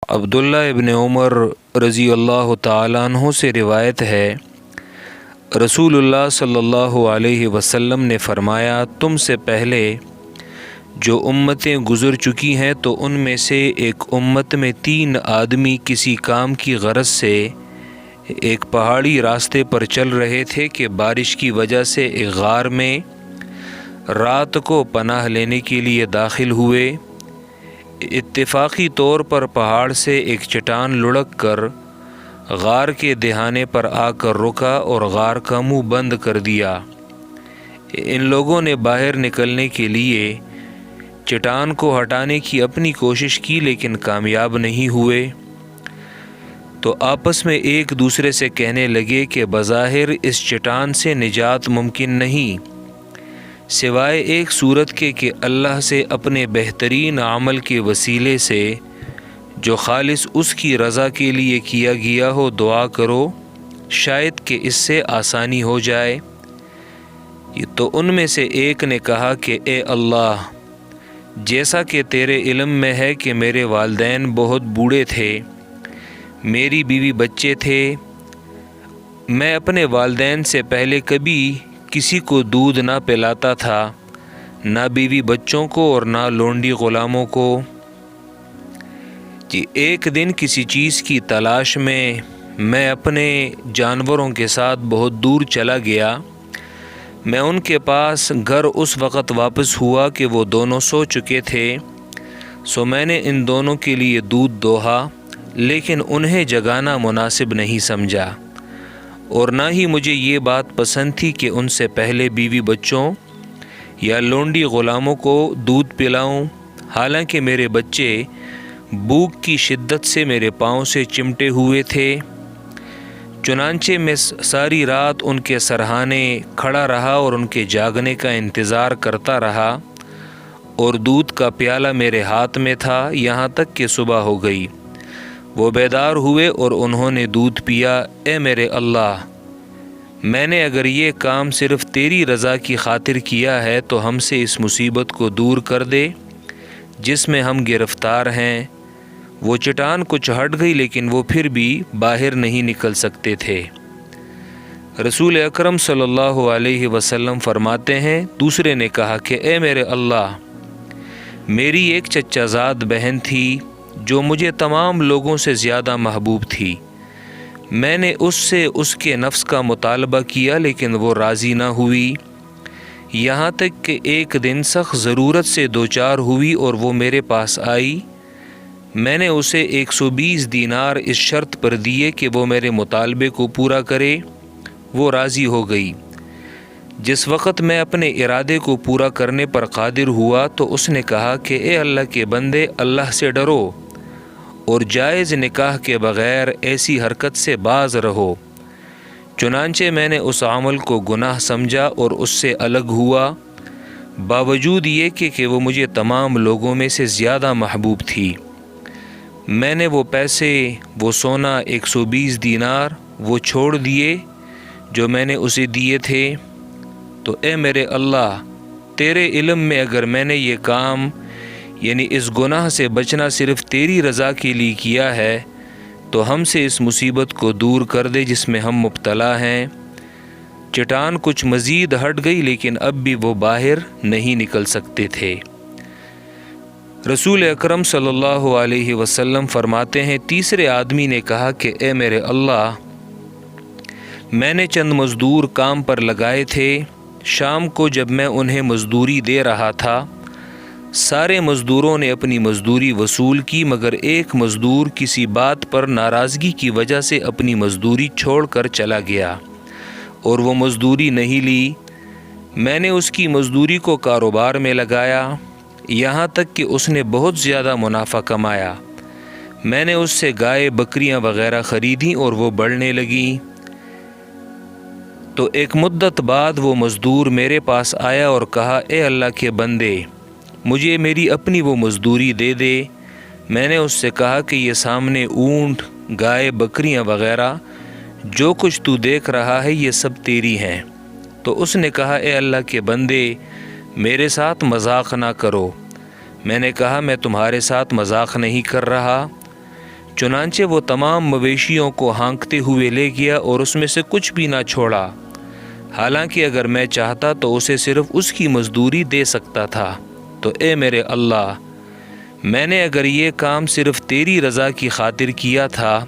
عبداللہ ابن عمر رضی اللہ تعالیٰ عنہ سے روایت ہے، رسول اللہ صلی اللہ علیہ وسلم نے فرمایا، تم سے پہلے جو امتیں گزر چکی ہیں تو ان میں سے ایک امت میں 3 آدمی کسی کام کی غرض سے ایک پہاڑی راستے پر چل رہے تھے کہ بارش کی وجہ سے ایک غار میں رات کو پناہ لینے کے لیے داخل ہوئے۔ اتفاقی طور پر پہاڑ سے ایک چٹان لڑک کر غار کے دہانے پر آ کر رکا اور غار کا منہ بند کر دیا۔ ان لوگوں نے باہر نکلنے کے لیے چٹان کو ہٹانے کی اپنی کوشش کی لیکن کامیاب نہیں ہوئے، تو آپس میں ایک دوسرے سے کہنے لگے کہ بظاہر اس چٹان سے نجات ممکن نہیں سوائے ایک صورت کے کہ اللہ سے اپنے بہترین عمل کے وسیلے سے جو خالص اس کی رضا کے لیے کیا گیا ہو دعا کرو، شاید کہ اس سے آسانی ہو جائے۔ تو ان میں سے ایک نے کہا کہ اے اللہ، جیسا کہ تیرے علم میں ہے کہ میرے والدین بہت بوڑھے تھے، میری بیوی بچے تھے، میں اپنے والدین سے پہلے کبھی کسی کو دودھ نہ پلاتا تھا، نہ بیوی بچوں کو اور نہ لونڈی غلاموں کو۔ ایک دن کسی چیز کی تلاش میں اپنے جانوروں کے ساتھ بہت دور چلا گیا۔ میں ان کے پاس گھر اس وقت واپس ہوا کہ وہ دونوں سو چکے تھے، سو میں نے ان دونوں کے لیے دودھ دوہا، لیکن انہیں جگانا مناسب نہیں سمجھا، اور نہ ہی مجھے یہ بات پسند تھی کہ ان سے پہلے بیوی بچوں یا لونڈی غلاموں کو دودھ پلاؤں، حالانکہ میرے بچے بھوک کی شدت سے میرے پاؤں سے چمٹے ہوئے تھے۔ چنانچہ میں ساری رات ان کے سرہانے کھڑا رہا اور ان کے جاگنے کا انتظار کرتا رہا، اور دودھ کا پیالہ میرے ہاتھ میں تھا یہاں تک کہ صبح ہو گئی۔ وہ بیدار ہوئے اور انہوں نے دودھ پیا۔ اے میرے اللہ، میں نے اگر یہ کام صرف تیری رضا کی خاطر کیا ہے تو ہم سے اس مصیبت کو دور کر دے جس میں ہم گرفتار ہیں۔ وہ چٹان کچھ ہٹ گئی لیکن وہ پھر بھی باہر نہیں نکل سکتے تھے۔ رسول اکرم صلی اللہ علیہ وسلم فرماتے ہیں، دوسرے نے کہا کہ اے میرے اللہ، میری ایک چچا زاد بہن تھی جو مجھے تمام لوگوں سے زیادہ محبوب تھی۔ میں نے اس سے اس کے نفس کا مطالبہ کیا لیکن وہ راضی نہ ہوئی، یہاں تک کہ ایک دن سخت ضرورت سے دوچار ہوئی اور وہ میرے پاس آئی۔ میں نے اسے 120 دینار اس شرط پر دیے کہ وہ میرے مطالبے کو پورا کرے۔ وہ راضی ہو گئی۔ جس وقت میں اپنے ارادے کو پورا کرنے پر قادر ہوا تو اس نے کہا کہ اے اللہ کے بندے، اللہ سے ڈرو اور جائز نکاح کے بغیر ایسی حرکت سے باز رہو۔ چنانچہ میں نے اس عمل کو گناہ سمجھا اور اس سے الگ ہوا، باوجود یہ کہ وہ مجھے تمام لوگوں میں سے زیادہ محبوب تھی۔ میں نے وہ پیسے، وہ سونا 120 دینار وہ چھوڑ دیے جو میں نے اسے دیے تھے۔ تو اے میرے اللہ، تیرے علم میں اگر میں نے یہ کام یعنی اس گناہ سے بچنا صرف تیری رضا کے لیے کیا ہے تو ہم سے اس مصیبت کو دور کر دے جس میں ہم مبتلا ہیں۔ چٹان کچھ مزید ہٹ گئی لیکن اب بھی وہ باہر نہیں نکل سکتے تھے۔ رسول اکرم صلی اللہ علیہ وسلم فرماتے ہیں، تیسرے آدمی نے کہا کہ اے میرے اللہ، میں نے چند مزدور کام پر لگائے تھے، شام کو جب میں انہیں مزدوری دے رہا تھا، سارے مزدوروں نے اپنی مزدوری وصول کی مگر ایک مزدور کسی بات پر ناراضگی کی وجہ سے اپنی مزدوری چھوڑ کر چلا گیا اور وہ مزدوری نہیں لی۔ میں نے اس کی مزدوری کو کاروبار میں لگایا یہاں تک کہ اس نے بہت زیادہ منافع کمایا۔ میں نے اس سے گائے بکریاں وغیرہ خریدیں اور وہ بڑھنے لگیں۔ تو ایک مدت بعد وہ مزدور میرے پاس آیا اور کہا، اے اللہ کے بندے، مجھے میری اپنی وہ مزدوری دے دے۔ میں نے اس سے کہا کہ یہ سامنے اونٹ، گائے، بکریاں وغیرہ جو کچھ تو دیکھ رہا ہے یہ سب تیری ہیں۔ تو اس نے کہا، اے اللہ کے بندے، میرے ساتھ مذاق نہ کرو۔ میں نے کہا، میں تمہارے ساتھ مذاق نہیں کر رہا، چنانچہ وہ تمام مویشیوں کو ہانکتے ہوئے لے گیا اور اس میں سے کچھ بھی نہ چھوڑا، حالانکہ اگر میں چاہتا تو اسے صرف اس کی مزدوری دے سکتا تھا۔ تو اے میرے اللہ، میں نے اگر یہ کام صرف تیری رضا کی خاطر کیا تھا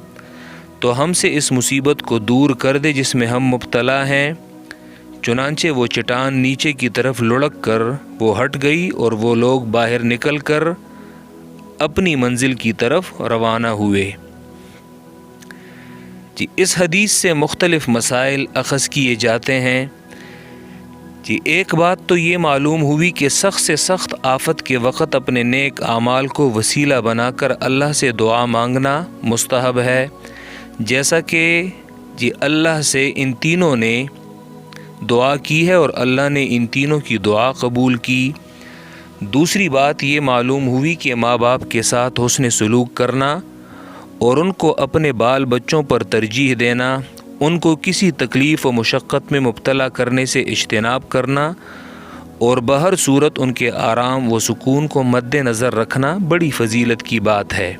تو ہم سے اس مصیبت کو دور کر دے جس میں ہم مبتلا ہیں۔ چنانچہ وہ چٹان نیچے کی طرف لڑک کر وہ ہٹ گئی اور وہ لوگ باہر نکل کر اپنی منزل کی طرف روانہ ہوئے۔ اس حدیث سے مختلف مسائل اخذ کیے جاتے ہیں۔ ایک بات تو یہ معلوم ہوئی کہ سخت سے سخت آفت کے وقت اپنے نیک اعمال کو وسیلہ بنا کر اللہ سے دعا مانگنا مستحب ہے، جیسا کہ اللہ سے ان تینوں نے دعا کی ہے اور اللہ نے ان تینوں کی دعا قبول کی۔ دوسری بات یہ معلوم ہوئی کہ ماں باپ کے ساتھ حسن سلوک کرنا اور ان کو اپنے بال بچوں پر ترجیح دینا، ان کو کسی تکلیف و مشقت میں مبتلا کرنے سے اجتناب کرنا اور بہر صورت ان کے آرام و سکون کو مد نظر رکھنا بڑی فضیلت کی بات ہے۔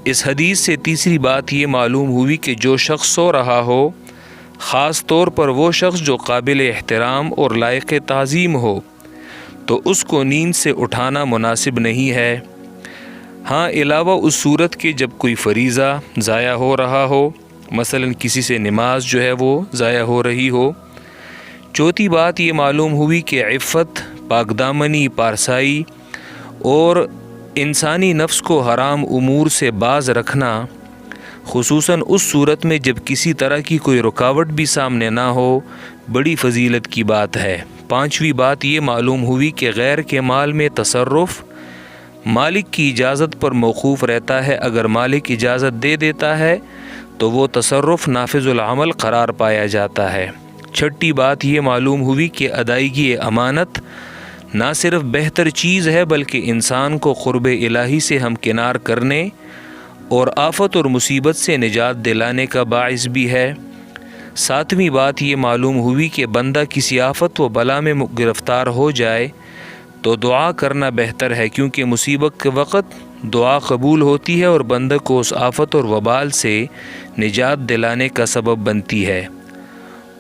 اس حدیث سے تیسری بات یہ معلوم ہوئی کہ جو شخص سو رہا ہو، خاص طور پر وہ شخص جو قابل احترام اور لائق تعظیم ہو، تو اس کو نیند سے اٹھانا مناسب نہیں ہے، ہاں علاوہ اس صورت کے جب کوئی فریضہ ضائع ہو رہا ہو، مثلا کسی سے نماز جو ہے وہ ضائع ہو رہی ہو۔ چوتھی بات یہ معلوم ہوئی کہ عفت، پاک دامنی، پارسائی اور انسانی نفس کو حرام امور سے باز رکھنا، خصوصاً اس صورت میں جب کسی طرح کی کوئی رکاوٹ بھی سامنے نہ ہو، بڑی فضیلت کی بات ہے۔ پانچویں بات یہ معلوم ہوئی کہ غیر کے مال میں تصرف مالک کی اجازت پر موقوف رہتا ہے، اگر مالک اجازت دے دیتا ہے تو وہ تصرف نافذ العمل قرار پایا جاتا ہے۔ چھٹی بات یہ معلوم ہوئی کہ ادائیگی امانت نہ صرف بہتر چیز ہے بلکہ انسان کو قرب الہی سے ہمکنار کرنے اور آفت اور مصیبت سے نجات دلانے کا باعث بھی ہے۔ ساتویں بات یہ معلوم ہوئی کہ بندہ کسی آفت و بلا میں گرفتار ہو جائے تو دعا کرنا بہتر ہے، کیونکہ مصیبت کے وقت دعا قبول ہوتی ہے اور بندہ کو اس آفت اور وبال سے نجات دلانے کا سبب بنتی ہے۔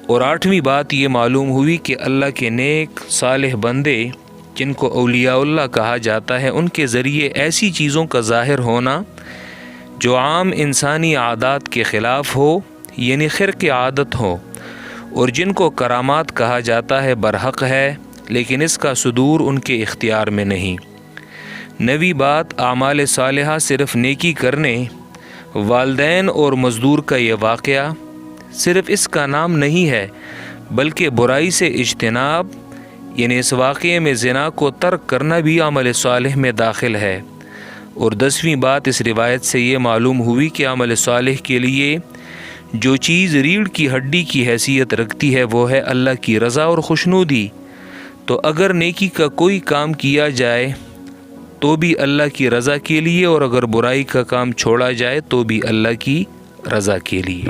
اور آٹھویں بات یہ معلوم ہوئی کہ اللہ کے نیک صالح بندے جن کو اولیاء اللہ کہا جاتا ہے، ان کے ذریعے ایسی چیزوں کا ظاہر ہونا جو عام انسانی عادات کے خلاف ہو، یعنی خرق عادت ہو، اور جن کو کرامات کہا جاتا ہے، برحق ہے، لیکن اس کا صدور ان کے اختیار میں نہیں۔ نویں بات اعمال صالحہ صرف نیکی کرنے، والدین اور مزدور کا یہ واقعہ صرف اس کا نام نہیں ہے، بلکہ برائی سے اجتناب، یعنی اس واقعے میں زنا کو ترک کرنا بھی عمل صالح میں داخل ہے۔ اور 10ویں بات اس روایت سے یہ معلوم ہوئی کہ عمل صالح کے لیے جو چیز ریڑھ کی ہڈی کی حیثیت رکھتی ہے وہ ہے اللہ کی رضا اور خوشنودی۔ تو اگر نیکی کا کوئی کام کیا جائے تو بھی اللہ کی رضا کے لیے، اور اگر برائی کا کام چھوڑا جائے تو بھی اللہ کی رضا کے لیے۔